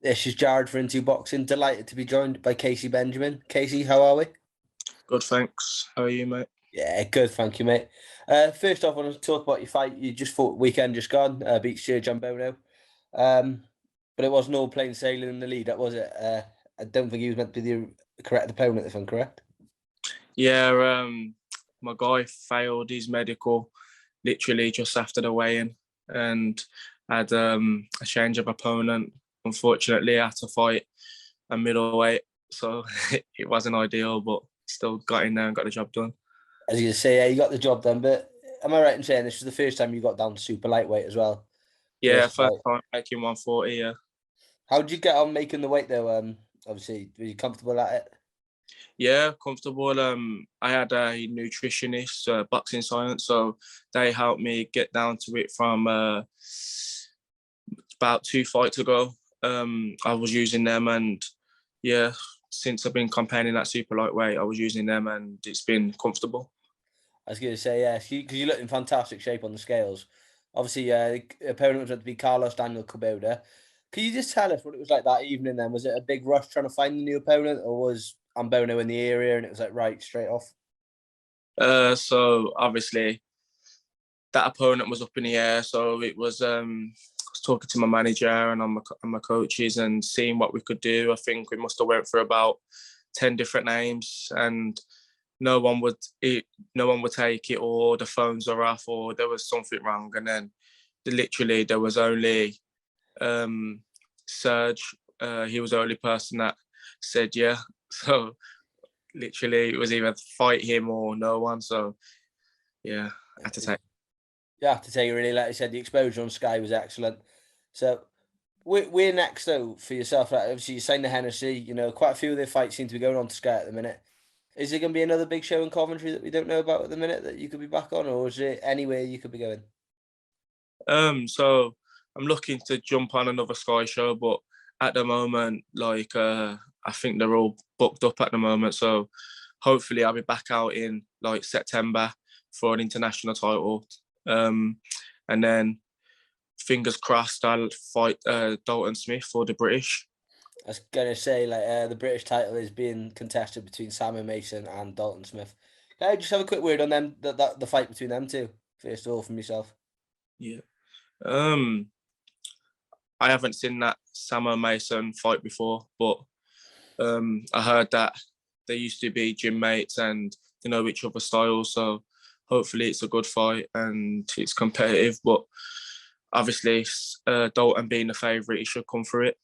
This is Jared for Into Boxing. Delighted to be joined by Kaisee Benjamin. Kaisee, how are we? Good, thanks. How are you, mate? Yeah, good, thank you, mate. First off, I want to talk about your fight. You just fought weekend just gone, beat Sergio Bono. But it wasn't all plain sailing in the lead, that was it? I don't think he was meant to be the correct opponent, if I'm correct. Yeah, my guy failed his medical literally just after the weigh-in and had a change of opponent. Unfortunately, I had to fight a middleweight, so it wasn't ideal, but still got in there and got the job done. As you say, yeah, you got the job done, but am I right in saying this was the first time you got down to super lightweight as well? Yeah, first time making 140, yeah. How did you get on making the weight though? Obviously, were you comfortable at it? Yeah, comfortable. I had a nutritionist, boxing science, so they helped me get down to it from about 2 fights ago. I was using them, and yeah, since I've been campaigning at super lightweight, I was using them, and it's been comfortable. I was going to say, yeah, because you look in fantastic shape on the scales. Obviously, the opponent was meant to be Carlos Daniel Kubota. Can you just tell us what it was like that evening then? Was it a big rush trying to find a new opponent, or was Ambono in the area and it was like, right, straight off? So obviously that opponent was up in the air. So it was, I was talking to my manager and my coaches and seeing what we could do. I think we must have went for about 10 different names, and no one would take it, or the phones are off, or there was something wrong. And then literally there was only Serge. He was the only person that said yeah. So literally it was either fight him or no one. So yeah, I had to take. You have to take it really, like I said, the exposure on Sky was excellent. So we're next though for yourself. Like, obviously, you signed the Hennessy. You know, quite a few of their fights seem to be going on to Sky at the minute. Is there going to be another big show in Coventry that we don't know about at the minute that you could be back on, or is there anywhere you could be going? So I'm looking to jump on another Sky show, but at the moment, like I think they're all booked up at the moment. So hopefully I'll be back out in like September for an international title, and then fingers crossed I'll fight Dalton Smith for the British. I was gonna say, like, the British title is being contested between Simon Mason and Dalton Smith. Can I just have a quick word on them? That the fight between them two, first of all, from yourself. Yeah. I haven't seen that Simon Mason fight before, but I heard that they used to be gym mates and they know each other's styles. So hopefully it's a good fight and it's competitive. But obviously, Dalton being the favourite, he should come through it.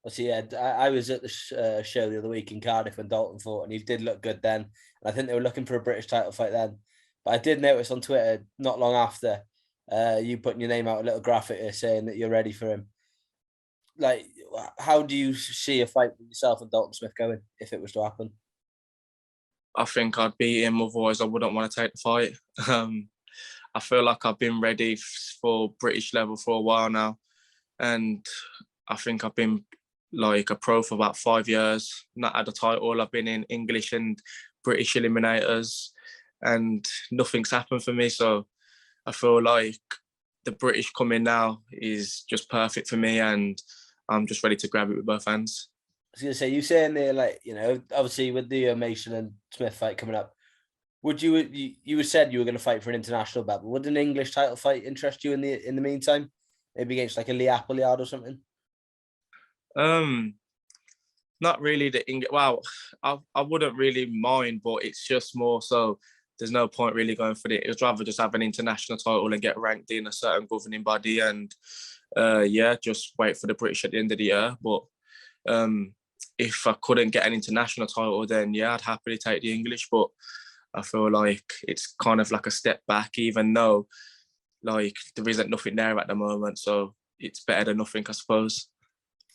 See, yeah, I was at the show the other week in Cardiff when Dalton fought, and he did look good then. And I think they were looking for a British title fight then. But I did notice on Twitter not long after you putting your name out, a little graphic there saying that you're ready for him. Like, how do you see a fight with yourself and Dalton Smith going if it was to happen? I think I'd beat him, otherwise I wouldn't want to take the fight. I feel like I've been ready for British level for a while now, and I think I've been like a pro for about 5 years, not had a title. I've been in English and British eliminators and nothing's happened for me. So I feel like the British coming now is just perfect for me, and I'm just ready to grab it with both hands. I was going to say, you saying there, like, you know, obviously with the Mason and Smith fight coming up, would you said you were going to fight for an international belt, but would an English title fight interest you in the meantime? Maybe against like a Lee Appleyard or something? Not really the English. Well, I wouldn't really mind, but it's just more so there's no point really going for it. I'd rather just have an international title and get ranked in a certain governing body, and yeah, just wait for the British at the end of the year. But if I couldn't get an international title, then yeah, I'd happily take the English. But I feel like it's kind of like a step back, even though like there isn't nothing there at the moment. So it's better than nothing, I suppose.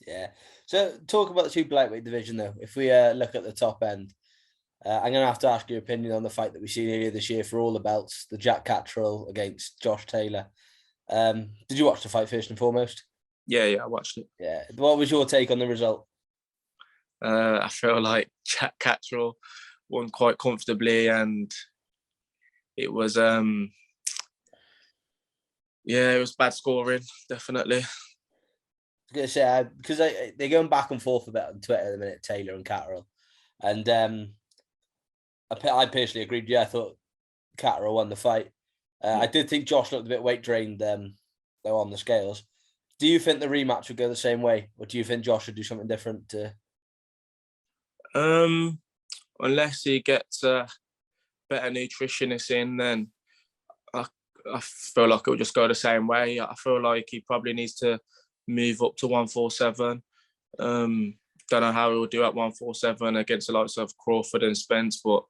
Yeah. So talk about the super lightweight division though. If we look at the top end, I'm going to have to ask your opinion on the fight that we seen earlier this year for all the belts, the Jack Catterall against Josh Taylor. Did you watch the fight first and foremost? Yeah, I watched it. Yeah. What was your take on the result? I feel like Jack Catterall won quite comfortably, and it was it was bad scoring, definitely. gonna say because they're going back and forth a bit on Twitter at the minute, Taylor and Catterall, and I personally agreed. Yeah, I thought Catterall won the fight. I did think Josh looked a bit weight drained though on the scales. Do you think the rematch would go the same way, or do you think Josh would do something different? Unless he gets a better nutritionist in, then I feel like it will just go the same way. I feel like he probably needs to move up to 147. Don't know how he'll do at 147 against the likes of Crawford and Spence, but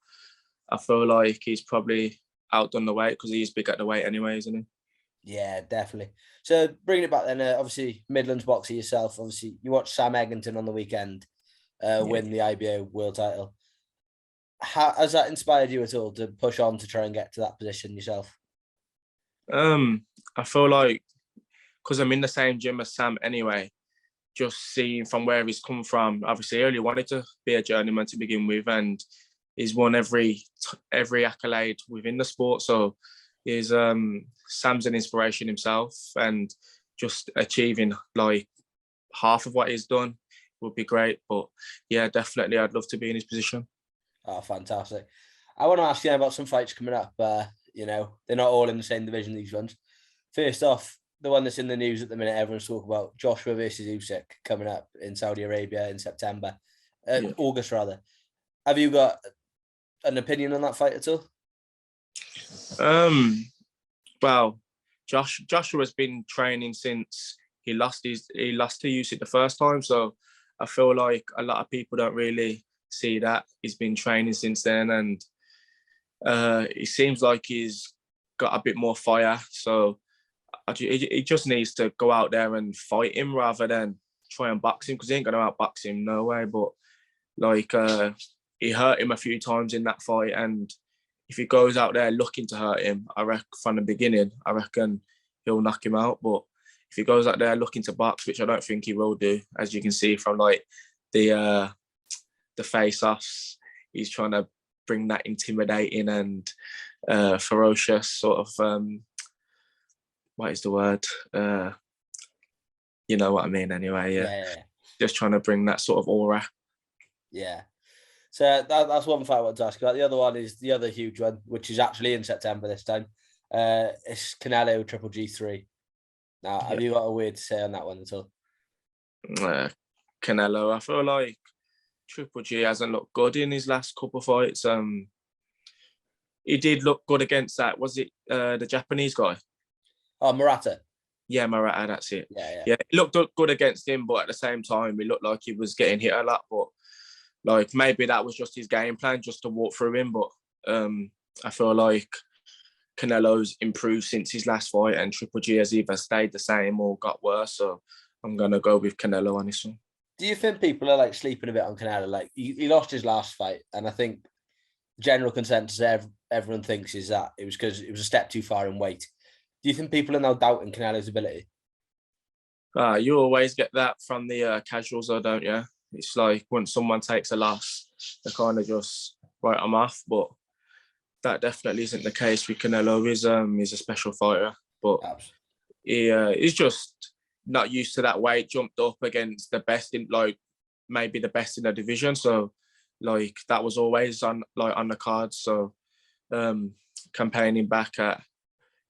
I feel like he's probably outdone the weight because he's big at the weight anyway, isn't he? Yeah, definitely. So bringing it back then, obviously Midlands boxer yourself. Obviously, you watched Sam Eggington on the weekend win the IBO world title. How has that inspired you at all to push on to try and get to that position yourself? I feel like because I'm in the same gym as Sam anyway, just seeing from where he's come from. Obviously, he only wanted to be a journeyman to begin with, and he's won every accolade within the sport. So, Sam's an inspiration himself, and just achieving like half of what he's done would be great. But yeah, definitely, I'd love to be in his position. Oh, fantastic! I want to ask you about some fights coming up. They're not all in the same division. These ones. First off, the one that's in the news at the minute, everyone's talking about Joshua versus Usyk coming up in Saudi Arabia in September, August rather. Have you got an opinion on that fight at all? Well, Joshua's been training since he lost to Usyk the first time, so I feel like a lot of people don't really see that he's been training since then, and it seems like he's got a bit more fire. So he just needs to go out there and fight him rather than try and box him because he ain't going to outbox him, no way. But he hurt him a few times in that fight, and if he goes out there looking to hurt him, I reckon from the beginning, I reckon he'll knock him out. But if he goes out there looking to box, which I don't think he will do, as you can see from like the face-offs, he's trying to bring that intimidating and ferocious sort of what is the word? You know what I mean anyway, yeah. Just trying to bring that sort of aura. Yeah. So that's one fight I want to ask about. The other one is the other huge one, which is actually in September this time. It's Canelo Triple G3. Now, have you got a word to say on that one at all? Canelo, I feel like Triple G hasn't looked good in his last couple of fights. He did look good against that. Was it the Japanese guy? Oh, Murata. Yeah, Murata, that's it. Yeah, he looked good against him, but at the same time, he looked like he was getting hit a lot. But like maybe that was just his game plan, just to walk through him. But I feel like Canelo's improved since his last fight, and Triple G has either stayed the same or got worse. So I'm gonna go with Canelo on this one. Do you think people are like sleeping a bit on Canelo? Like he lost his last fight, and I think general consensus everyone thinks is that it was because it was a step too far in weight. Do you think people are now doubting Canelo's ability? You always get that from the casuals, though, don't you? It's like when someone takes a loss, they kind of just write them off. But that definitely isn't the case with Canelo. He's a special fighter, but he's just not used to that weight. Jumped up against the best in maybe the best in the division. So like that was always on the cards. So campaigning back at,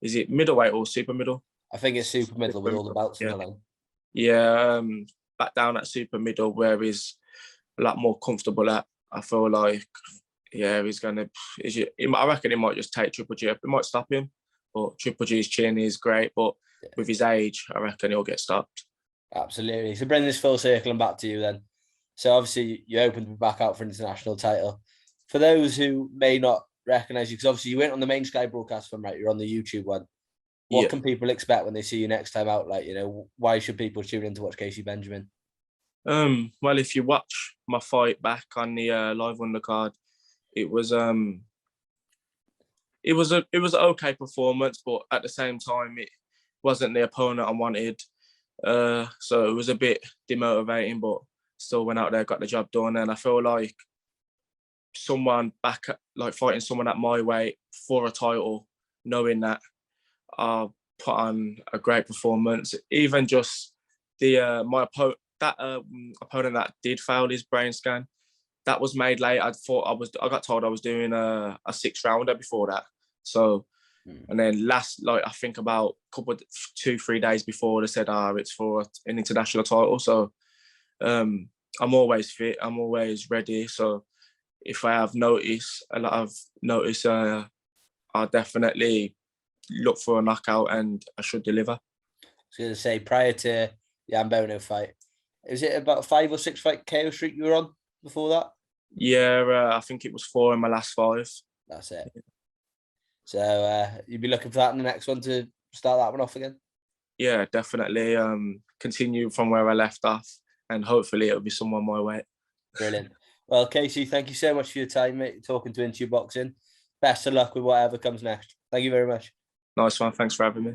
is it middleweight or super middle? I think it's super middle with all the belts in the line. Yeah, back down at super middle where he's a lot more comfortable at. I feel like, he's gonna. I reckon he might just take Triple G up. It might stop him, but Triple G's chin is great. But with his age, I reckon he'll get stopped. Absolutely. So bring this full circle and back to you then. So obviously you opened to be back out for international title. For those who may not recognise you, because obviously you went on the main Sky broadcast from you're on the YouTube one. What can people expect when they see you next time out? Like, why should people tune in to watch Kaisee Benjamin? Well, if you watch my fight back on the live undercard, it was an okay performance, but at the same time, it wasn't the opponent I wanted. So it was a bit demotivating, but still went out there, got the job done, and I feel like someone back fighting someone at my weight for a title, knowing that I'll put on a great performance, even just my opponent that did fail his brain scan, that was made late. I got told I was doing a 6-rounder before that. So, and then I think about 2-3 days before, they said, it's for an international title. So, I'm always fit. I'm always ready. So, if I have a lot of notice, I'll definitely look for a knockout, and I should deliver. I was going to say, prior to the Ambono fight, is it about 5 or 6 fight KO streak you were on before that? Yeah, I think it was 4 in my last 5. That's it. So you'd be looking for that in the next one to start that one off again? Yeah, definitely. Continue from where I left off, and hopefully it'll be someone my weight. Brilliant. Well, Kaisee, thank you so much for your time, mate, talking to Into Boxing. Best of luck with whatever comes next. Thank you very much. Nice one. Thanks for having me.